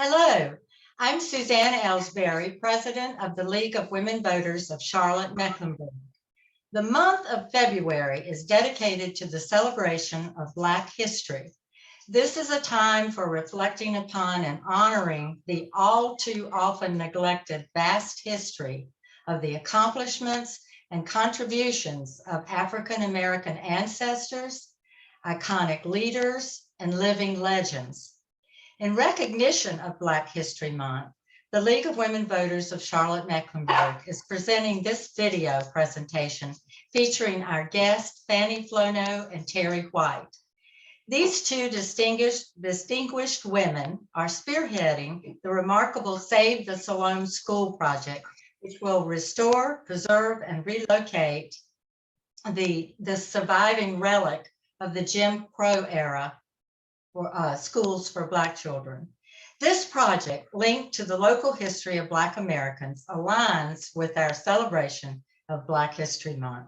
Hello, I'm Suzanne Ellsbury, President of the League of Women Voters of Charlotte-Mecklenburg. The month of February is dedicated to the celebration of Black history. This is a time for reflecting upon and honoring the all too often neglected vast history of the accomplishments and contributions of African American ancestors, iconic leaders, and living legends. In recognition of Black History Month, the League of Women Voters of Charlotte-Mecklenburg is presenting this video presentation featuring our guests, Fannie Flono and Terry White. These two distinguished women are spearheading the remarkable Save the Siloam School project, which will restore, preserve, and relocate the surviving relic of the Jim Crow era for schools for Black children. This project, linked to the local history of Black Americans, aligns with our celebration of Black History Month.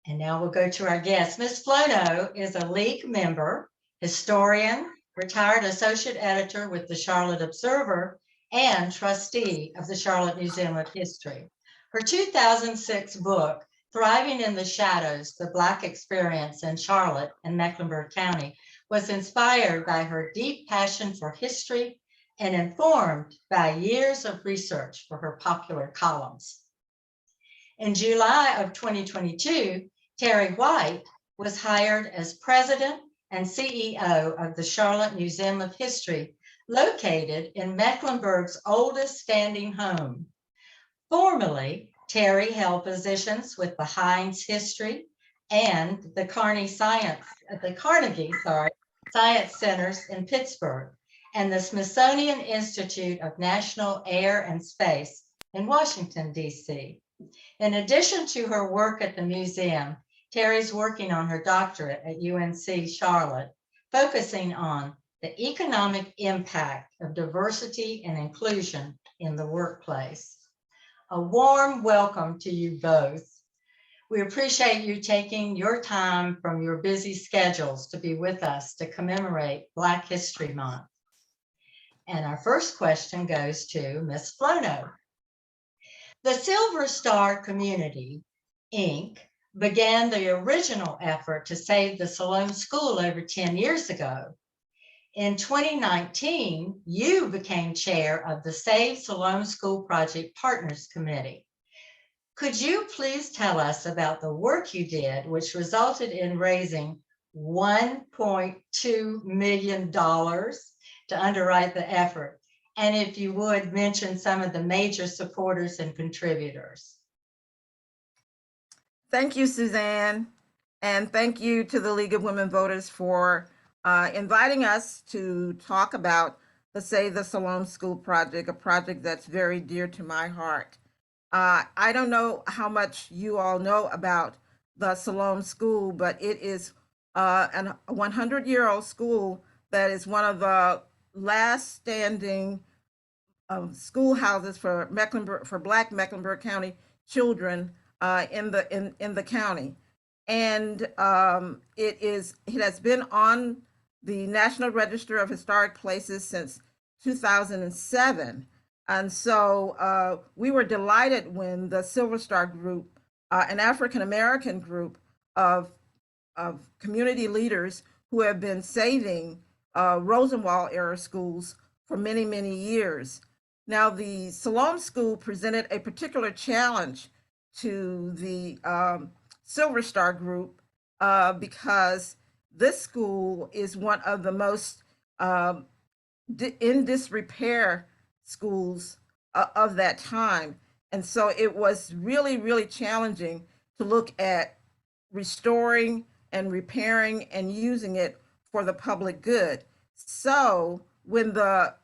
And now we'll go to our guest. Ms. Flono is a League member, historian, retired associate editor with the Charlotte Observer, and trustee of the Charlotte Museum of History. Her 2006 book, Thriving in the Shadows, The Black Experience in Charlotte and Mecklenburg County, was inspired by her deep passion for history and informed by years of research for her popular columns. In July of 2022, Terry White was hired as president and CEO of the Charlotte Museum of History, located in Mecklenburg's oldest standing home. Formerly, Terry held positions with the Heinz History and the Carnegie Science Centers in Pittsburgh and the Smithsonian Institute of National Air and Space in Washington, D.C. In addition to her work at the museum, Terry's working on her doctorate at UNC Charlotte, focusing on the economic impact of diversity and inclusion in the workplace. A warm welcome to you both. We appreciate you taking your time from your busy schedules to be with us to commemorate Black History Month. And our first question goes to Ms. Flono. The Silver Star Community, Inc. began the original effort to save the Siloam School over 10 years ago. In 2019, you became chair of the Save Siloam School Project Partners Committee. Could you please tell us about the work you did, which resulted in raising $1.2 million to underwrite the effort? And if you would, mention some of the major supporters and contributors. Thank you, Suzanne. And thank you to the League of Women Voters for inviting us to talk about the Save the Siloam School project, a project that's very dear to my heart. I don't know how much you all know about the Siloam School, but it is a 100-year-old school that is one of the last standing schoolhouses for Black Mecklenburg County children in the county, and it has been on the National Register of Historic Places since 2007. And so we were delighted when the Silver Star Group, an African American group of community leaders who have been saving Rosenwald era schools for many, many years. Now, the Siloam School presented a particular challenge to the Silver Star Group because this school is one of the most in disrepair schools of that time. And so it was really, really challenging to look at restoring and repairing and using it for the public good. So when the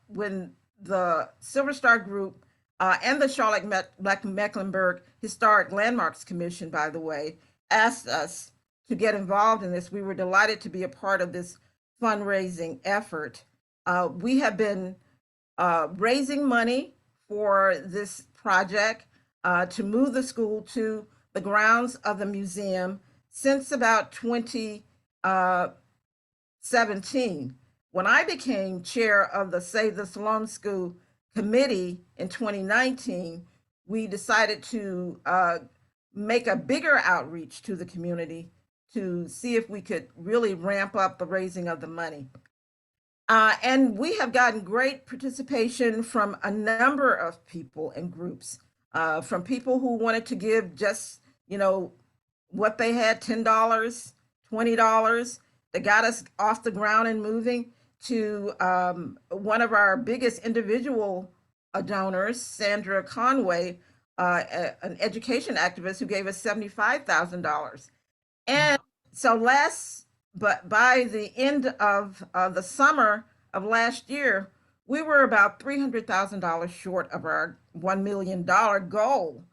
Silver Star Group and the Charlotte-Mecklenburg Historic Landmarks Commission, by the way, asked us to get involved in this, we were delighted to be a part of this fundraising effort. We have been raising money for this project to move the school to the grounds of the museum since about 2017, when I became chair of the Save the Siloam School Committee in 2019, we decided to make a bigger outreach to the community to see if we could really ramp up the raising of the money. And we have gotten great participation from a number of people and groups, from people who wanted to give just, what they had, $10, $20, that got us off the ground and moving, to one of our biggest individual donors, Sandra Conway, an education activist who gave us $75,000. And so but by the end of the summer of last year, we were about $300,000 short of our $1 million goal.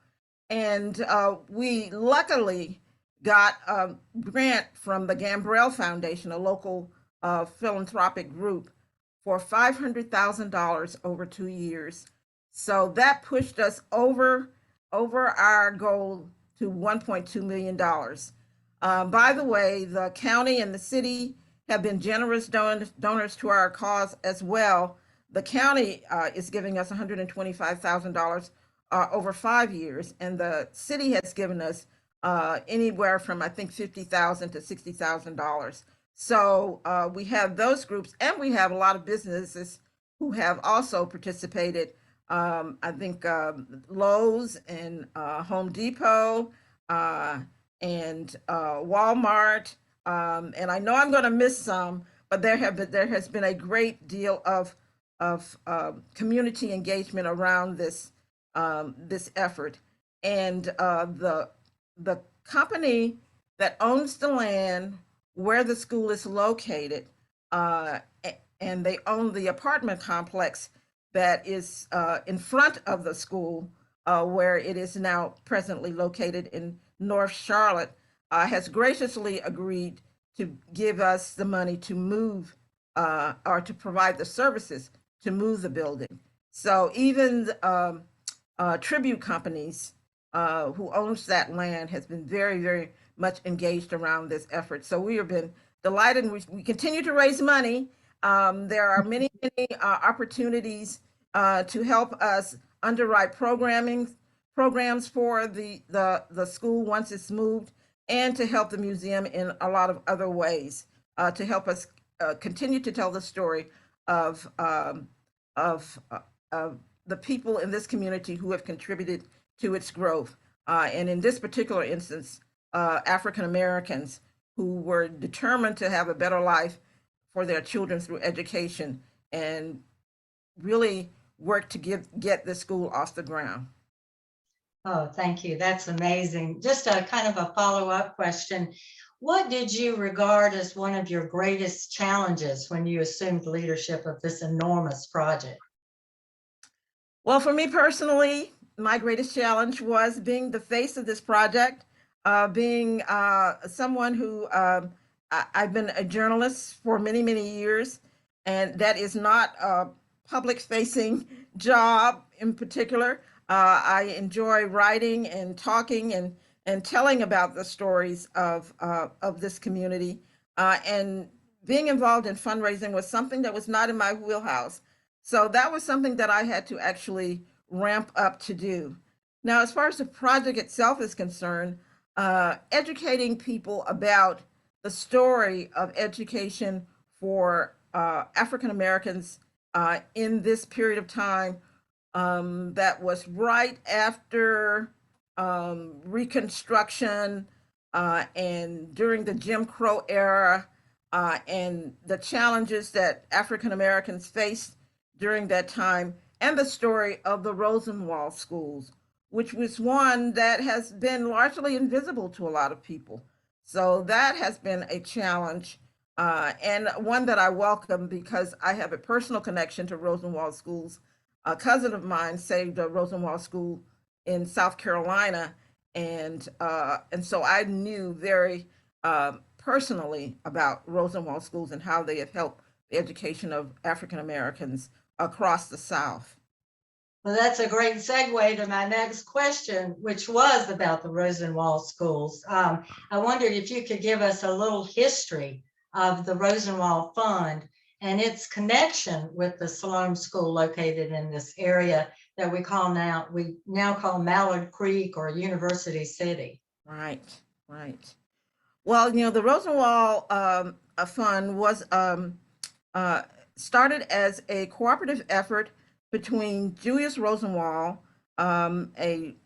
And we luckily got a grant from the Gambrell Foundation, a local philanthropic group, for $500,000 over 2 years. So that pushed us over our goal to $1.2 million. By the way, the county and the city have been generous donors to our cause as well. The county is giving us $125,000 over 5 years, and the city has given us anywhere from, I think, $50,000 to $60,000. So we have those groups, and we have a lot of businesses who have also participated. I think Lowe's and Home Depot and Walmart, and I know I'm going to miss some, but there has been a great deal of community engagement around this effort. And the company that owns the land where the school is located, and they own the apartment complex that is in front of the school, where it is now presently located in North Charlotte, has graciously agreed to give us the money to move, or to provide the services to move the building. So even Tribute Companies, who owns that land, has been very, very much engaged around this effort. So we have been delighted, and we continue to raise money. There are many opportunities to help us underwrite programs for the school once it's moved, and to help the museum in a lot of other ways, to help us continue to tell the story of the people in this community who have contributed to its growth. And in this particular instance, African Americans who were determined to have a better life for their children through education, and really work to get the school off the ground. Oh, thank you. That's amazing. Just a kind of a follow-up question. What did you regard as one of your greatest challenges when you assumed leadership of this enormous project? Well, for me personally, my greatest challenge was being the face of this project, being someone who I've been a journalist for many, many years, and that is not a public-facing job in particular. I enjoy writing and talking and telling about the stories of this community, and being involved in fundraising was something that was not in my wheelhouse. So that was something that I had to actually ramp up to do. Now, as far as the project itself is concerned, educating people about the story of education for African Americans in this period of time, that was right after Reconstruction, and during the Jim Crow era, and the challenges that African Americans faced during that time, and the story of the Rosenwald schools, which was one that has been largely invisible to a lot of people. So that has been a challenge, and one that I welcome because I have a personal connection to Rosenwald schools. A cousin of mine saved a Rosenwald school in South Carolina, and so I knew very personally about Rosenwald schools and how they have helped the education of African Americans across the South. Well, that's a great segue to my next question, which was about the Rosenwald schools. I wondered if you could give us a little history of the Rosenwald Fund and its connection with the Siloam School located in this area that we now call Mallard Creek or University City. Right, right. Well, the Rosenwald Fund was uh, started as a cooperative effort between Julius Rosenwald, a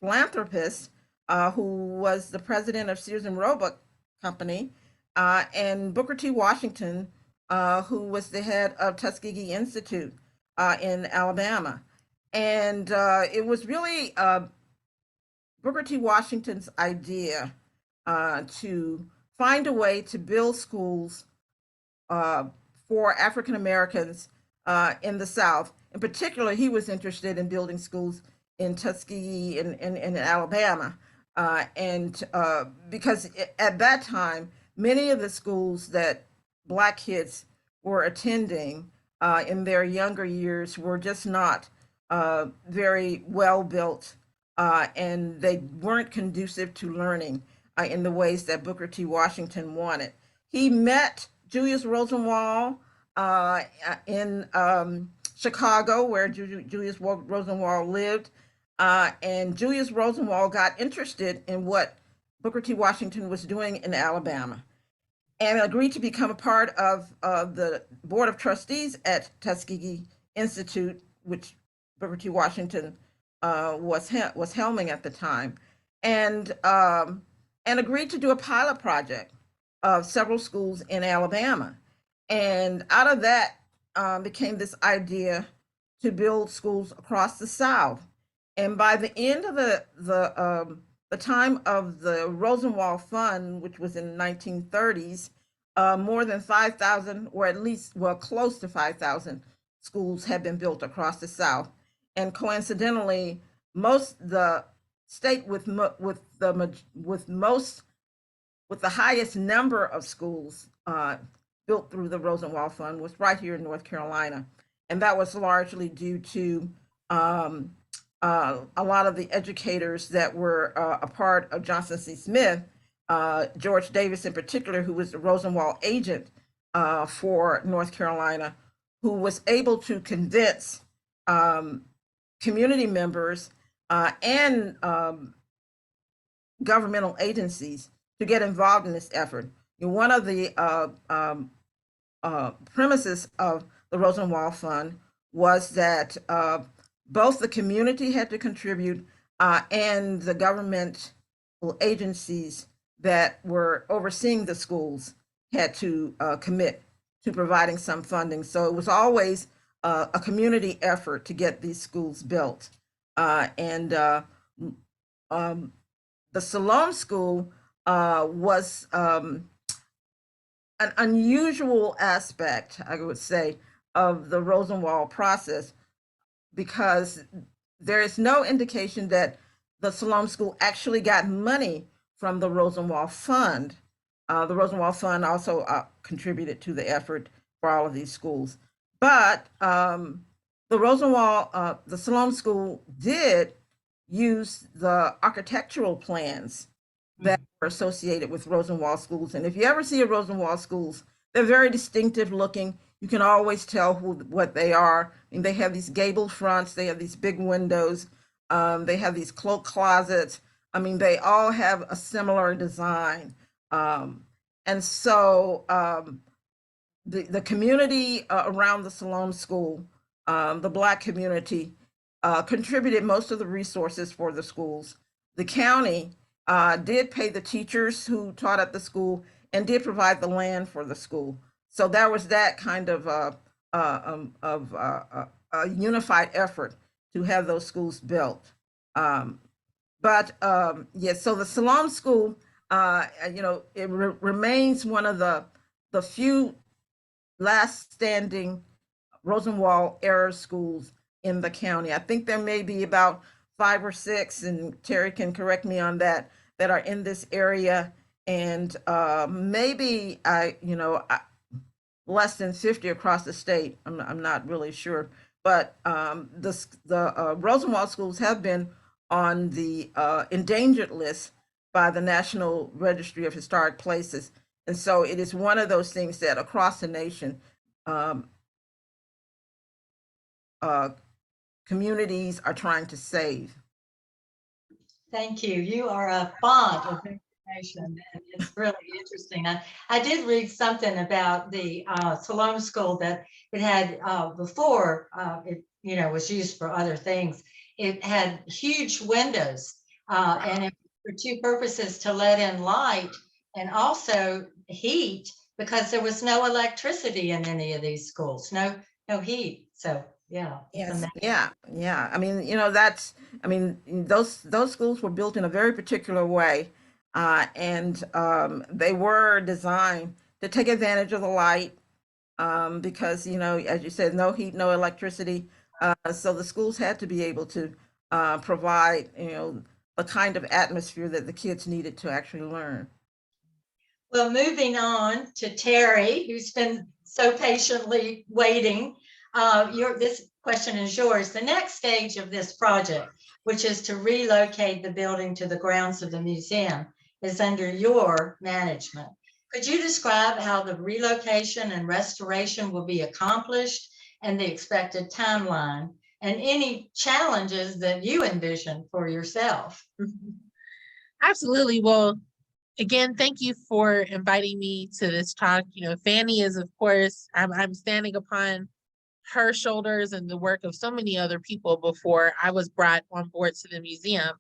philanthropist who was the president of Sears and Roebuck Company, and Booker T. Washington, who was the head of Tuskegee Institute in Alabama. And it was really Booker T. Washington's idea to find a way to build schools uh, for African Americans in the South. In particular, he was interested in building schools in Tuskegee in Alabama. And because at that time, many of the schools that Black kids were attending in their younger years were just not very well built, and they weren't conducive to learning in the ways that Booker T. Washington wanted. He met Julius Rosenwald in Chicago, where Julius Rosenwald lived. And Julius Rosenwald got interested in what Booker T. Washington was doing in Alabama and agreed to become a part of the Board of Trustees at Tuskegee Institute, which Booker T. Washington was helming at the time, and agreed to do a pilot project of several schools in Alabama. And out of that became this idea to build schools across the South. And by the end of the time of the Rosenwald Fund, which was in the 1930s, more than 5,000, or at least, well, close to 5,000 schools had been built across the South. And coincidentally, the state with the highest number of schools built through the Rosenwald Fund was right here in North Carolina. And that was largely due to a lot of the educators that were a part of Johnson C. Smith, George Davis in particular, who was the Rosenwald agent for North Carolina, who was able to convince community members and governmental agencies to get involved in this effort. One of the premises of the Rosenwald Fund was that both the community had to contribute and the government agencies that were overseeing the schools had to commit to providing some funding. So it was always a community effort to get these schools built. The Siloam School was an unusual aspect, I would say, of the Rosenwald process, because there is no indication that the Siloam School actually got money from the Rosenwald Fund. The Rosenwald Fund also contributed to the effort for all of these schools. But the Siloam School did use the architectural plans that were associated with Rosenwald schools. And if you ever see a Rosenwald schools, they're very distinctive looking. You can always tell what they are. I mean, they have these gabled fronts, they have these big windows, they have these cloak closets. I mean, they all have a similar design. And so the community around the Siloam School, the Black community, contributed most of the resources for the schools. The county did pay the teachers who taught at the school and did provide the land for the school. So there was that kind of a unified effort to have those schools built. Yes, so the Siloam School, it remains one of the few last standing Rosenwald era schools in the county. I think there may be about 5 or 6, and Terry can correct me on that are in this area, and maybe less than 50 across the state. I'm not really sure, but the Rosenwald schools have been on the endangered list by the National Registry of Historic Places, and so it is one of those things that across the nation um, uh, communities are trying to save. Thank you. You are a font of information, and it's really interesting. I did read something about the Siloam School that it had before it was used for other things. It had huge windows, and it for two purposes: to let in light and also heat, because there was no electricity in any of these schools, no heat. So yeah, it's Yes, amazing. yeah. I mean, those schools were built in a very particular way, and they were designed to take advantage of the light, because, as you said, no heat, no electricity. So the schools had to be able to provide, the kind of atmosphere that the kids needed to actually learn. Well, moving on to Terry, who's been so patiently waiting. This question is yours. The next stage of this project, which is to relocate the building to the grounds of the museum, is under your management. Could you describe how the relocation and restoration will be accomplished and the expected timeline, and any challenges that you envision for yourself? Absolutely. Well, again, thank you for inviting me to this talk. Fanny is, of course, I'm standing upon her shoulders and the work of so many other people before I was brought on board to the museum.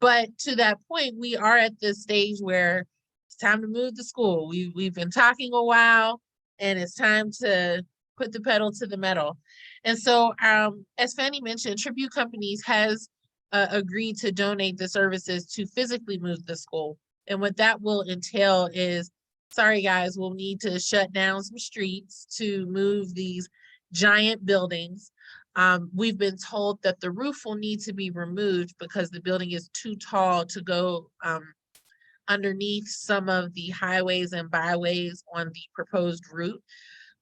But to that point, we are at this stage where it's time to move the school. We've been talking a while, and it's time to put the pedal to the metal. And so, as Fanny mentioned, Tribute Companies has agreed to donate the services to physically move the school. And what that will entail is, sorry guys, we'll need to shut down some streets to move these giant buildings. We've been told that the roof will need to be removed because the building is too tall to go underneath some of the highways and byways on the proposed route.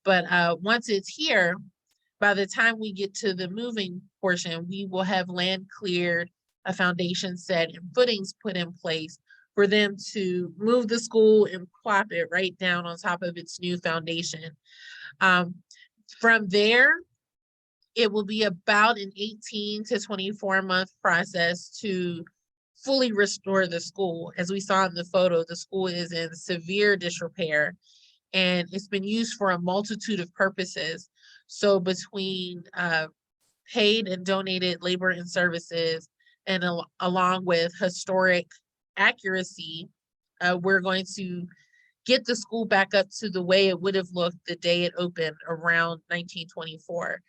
But once it's here, by the time we get to the moving portion, we will have land cleared, a foundation set, and footings put in place for them to move the school and plop it right down on top of its new foundation. From there, it will be about an 18 to 24-month process to fully restore the school. As we saw in the photo, the school is in severe disrepair, and it's been used for a multitude of purposes. So between paid and donated labor and services, and along with historic accuracy, we're going to get the school back up to the way it would have looked the day it opened around 1924.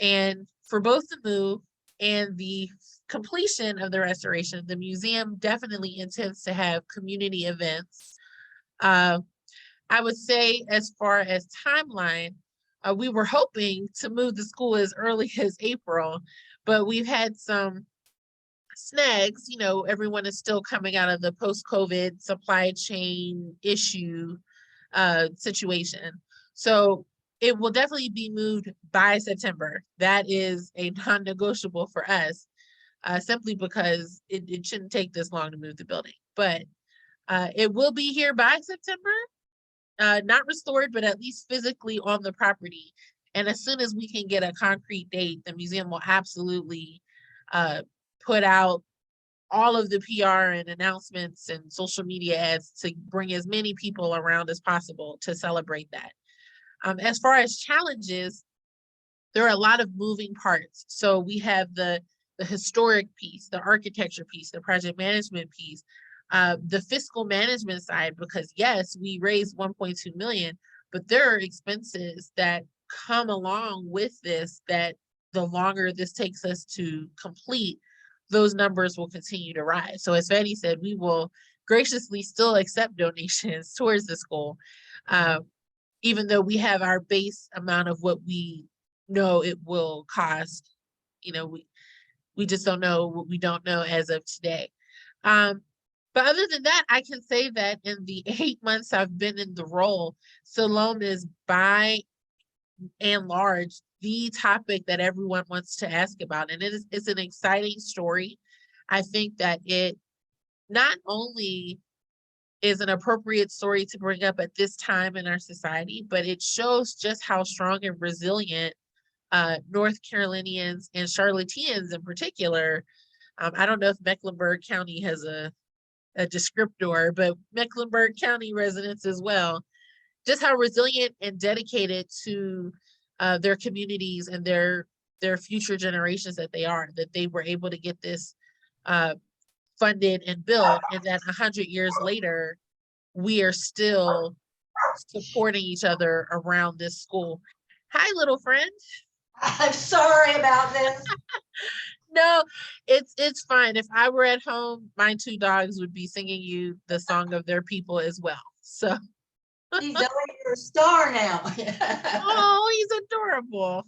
And for both the move and the completion of the restoration, the museum definitely intends to have community events. I would say, as far as timeline, we were hoping to move the school as early as April, but we've had some snags. Everyone is still coming out of the post-COVID supply chain issue situation. So it will definitely be moved by September. That is a non-negotiable for us, simply because it shouldn't take this long to move the building. But it will be here by September, not restored, but at least physically on the property. And as soon as we can get a concrete date, the museum will absolutely put out all of the PR and announcements and social media ads to bring as many people around as possible to celebrate that. As far as challenges, there are a lot of moving parts. So we have the historic piece, the architecture piece, the project management piece, the fiscal management side, because yes, we raised 1.2 million, but there are expenses that come along with this that the longer this takes us to complete, those numbers will continue to rise. So as Fanny said, we will graciously still accept donations towards this goal, even though we have our base amount of what we know it will cost. We just don't know what we don't know as of today. But other than that, I can say that in the 8 months I've been in the role, Siloam is by and large the topic that everyone wants to ask about. And it's an exciting story. I think that it not only is an appropriate story to bring up at this time in our society, but it shows just how strong and resilient North Carolinians and Charlotteans in particular. I don't know if Mecklenburg County has a descriptor, but Mecklenburg County residents as well, just how resilient and dedicated to their communities and their future generations that they were able to get this funded and built, and that 100 years later, we are still supporting each other around this school. Hi, little friend. I'm sorry about this. No, it's fine. If I were at home, my two dogs would be singing you the song of their people as well. So, He's your star now. oh, he's adorable.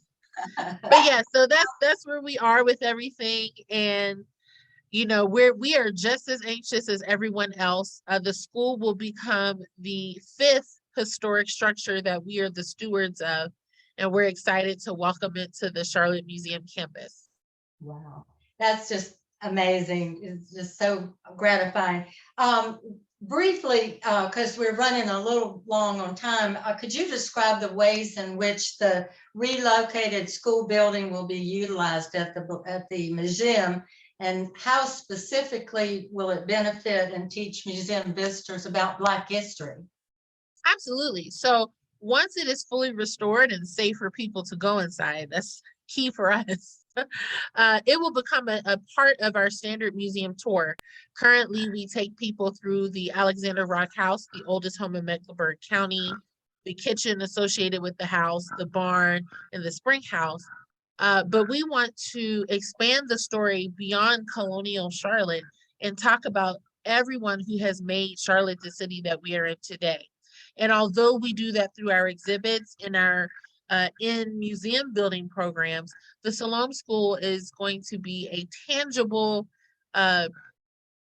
But yeah, so that's where we are with everything, and you know, we are just as anxious as everyone else. The school will become the 5th historic structure that we are the stewards of, and we're excited to welcome it to the Charlotte Museum campus. Wow, that's just amazing. It's just so gratifying. Briefly, because we're running a little long on time, could you describe the ways in which the relocated school building will be utilized at the museum, and how specifically will it benefit and teach museum visitors about Black history? Absolutely. So once it is fully restored and safe for people to go inside, that's key for us. It will become a part of our standard museum tour. Currently, we take people through the Alexander Rock House, the oldest home in Mecklenburg County, the kitchen associated with the house, the barn, and the spring house. But we want to expand the story beyond colonial Charlotte and talk about everyone who has made Charlotte the city that we are in today. And although we do that through our exhibits and our in museum building programs, the Siloam School is going to be a tangible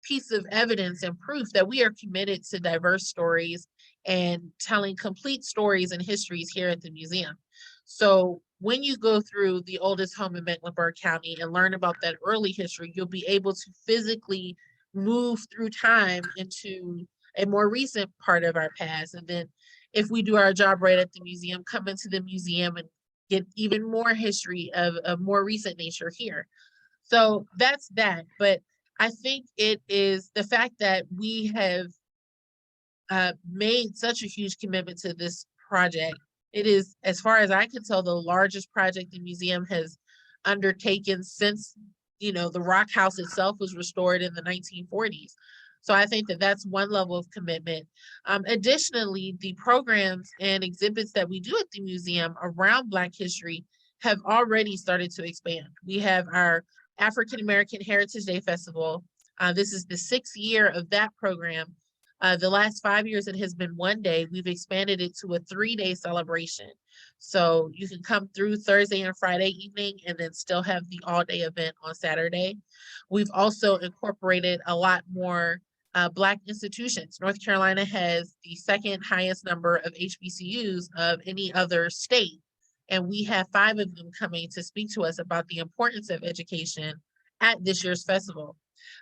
piece of evidence and proof that we are committed to diverse stories and telling complete stories and histories here at the museum. So when you go through the oldest home in Mecklenburg County and learn about that early history, you'll be able to physically move through time into a more recent part of our past. And then if we do our job right at the museum, come into the museum and get even more history of a more recent nature here. So that's that. But I think it is the fact that we have made such a huge commitment to this project. It is, as far as I can tell, the largest project the museum has undertaken since, you know, the Rock House itself was restored in the 1940s. So I think that that's one level of commitment. Additionally, the programs and exhibits that we do at the museum around Black history have already started to expand. We have our African American Heritage Day Festival. This is the 6th year of that program. The last 5 years, it has been one day. We've expanded it to a 3-day celebration. So you can come through Thursday and Friday evening and then still have the all-day event on Saturday. We've also incorporated a lot more Black institutions. North Carolina has the 2nd highest number of HBCUs of any other state. And we have 5 of them coming to speak to us about the importance of education at this year's festival.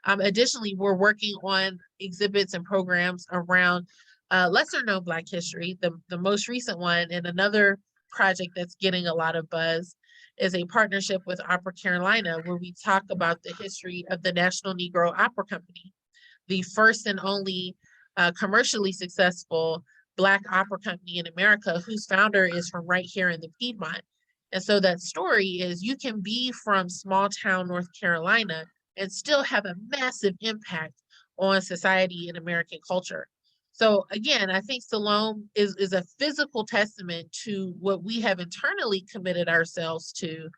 Additionally, we're working on exhibits and programs around lesser known Black history. The most recent one, and another project that's getting a lot of buzz, is a partnership with Opera Carolina, where we talk about the history of the National Negro Opera Company, the first and only commercially successful Black opera company in America, whose founder is from right here in the Piedmont. And so that story is, you can be from small town North Carolina and still have a massive impact on society and American culture. So again, I think Siloam is a physical testament to what we have internally committed ourselves to.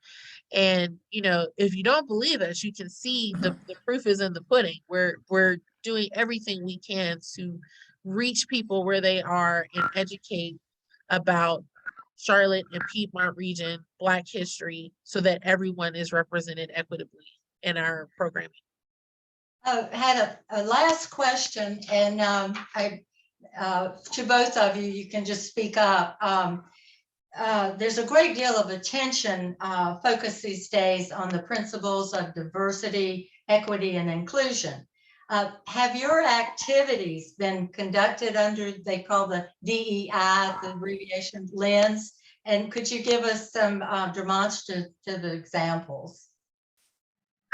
And, you know, if you don't believe us, you can see the proof is in the pudding. We're doing everything we can to reach people where they are and educate about Charlotte and Piedmont region, Black history, so that everyone is represented equitably in our programming. I had a last question, and to both of you, you can just speak up. There's a great deal of attention focused these days on the principles of diversity, equity, and inclusion. Have your activities been conducted under, they call the DEI, the abbreviation lens? And could you give us some demonstrative examples?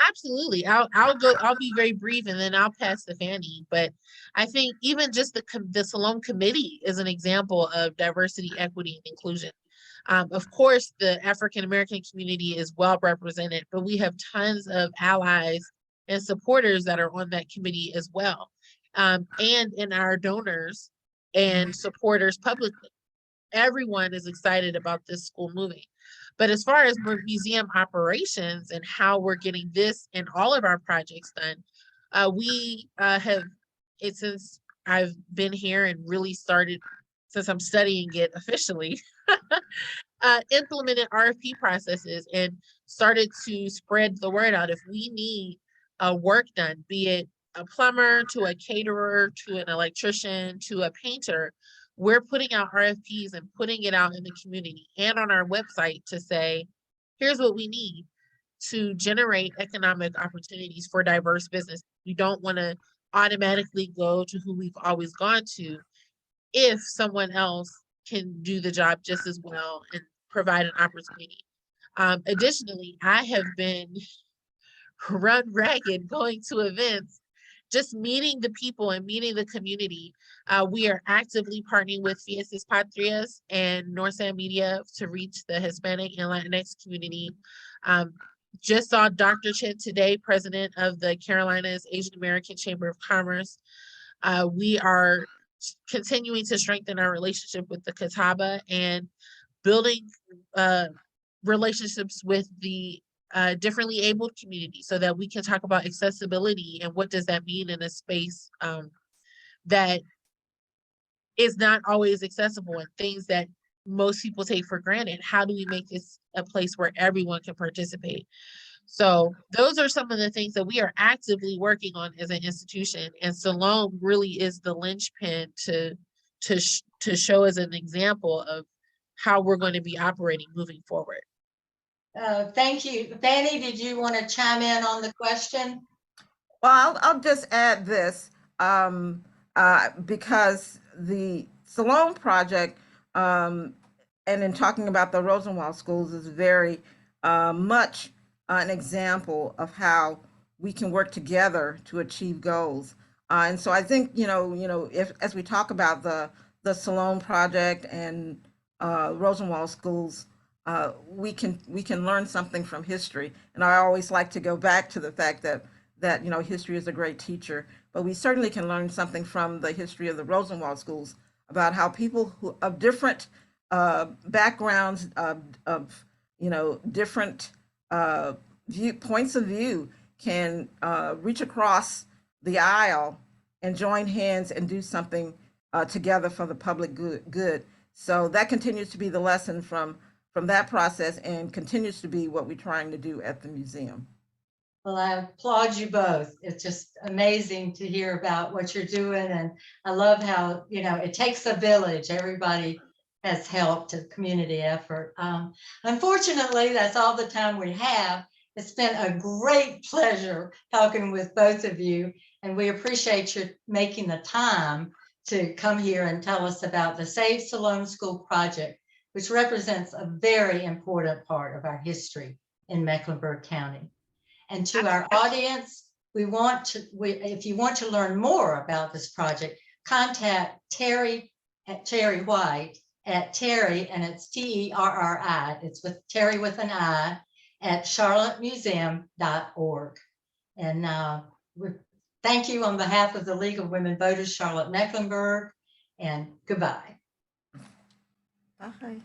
Absolutely. I'll be very brief and then I'll pass to Fanny. But I think even just the Siloam committee is an example of diversity, equity, and inclusion. Of course, the African American community is well represented, but we have tons of allies and supporters that are on that committee as well. And in our donors and supporters publicly. Everyone is excited about this school moving. But as far as museum operations and how we're getting this and all of our projects done, we have, since I've been here and really started, since I'm studying it officially, implemented RFP processes and started to spread the word out. If we need work done, be it a plumber to a caterer to an electrician to a painter, we're putting out RFPs and putting it out in the community and on our website to say, here's what we need to generate economic opportunities for diverse business. We don't want to automatically go to who we've always gone to if someone else can do the job just as well and provide an opportunity. Additionally, I have been run ragged going to events, just meeting the people and meeting the community. We are actively partnering with Fiestas Patrias and Northside Media to reach the Hispanic and Latinx community. Just saw Dr. Chen today, president of the Carolinas Asian American Chamber of Commerce. We are continuing to strengthen our relationship with the Catawba and building relationships with the differently abled community so that we can talk about accessibility and what does that mean in a space that is not always accessible and things that most people take for granted. How do we make this a place where everyone can participate? So those are some of the things that we are actively working on as an institution, and Siloam really is the linchpin to show as an example of how we're going to be operating moving forward. Thank you. Fanny, did you want to chime in on the question? Well, I'll just add this because the Siloam project, and in talking about the Rosenwald schools, is very much an example of how we can work together to achieve goals. And so I think, if as we talk about the Siloam project and Rosenwald schools, we can learn something from history. And I always like to go back to the fact that history is a great teacher, but we certainly can learn something from the history of the Rosenwald schools about how people who of different backgrounds, of different points of view can reach across the aisle and join hands and do something together for the public good. So that continues to be the lesson from that process and continues to be what we're trying to do at the museum. Well, I applaud you both. It's just amazing to hear about what you're doing. And I love how, it takes a village. Everybody has helped, a community effort. Unfortunately, that's all the time we have. It's been a great pleasure talking with both of you. And we appreciate you making the time to come here and tell us about the Save Siloam School project, which represents a very important part of our history in Mecklenburg County. And to our audience, if you want to learn more about this project, contact Terry White at Terry, and it's TERRI. It's with Terry with an I at charlottemuseum.org. And thank you on behalf of the League of Women Voters, Charlotte-Mecklenburg, and goodbye. Bye.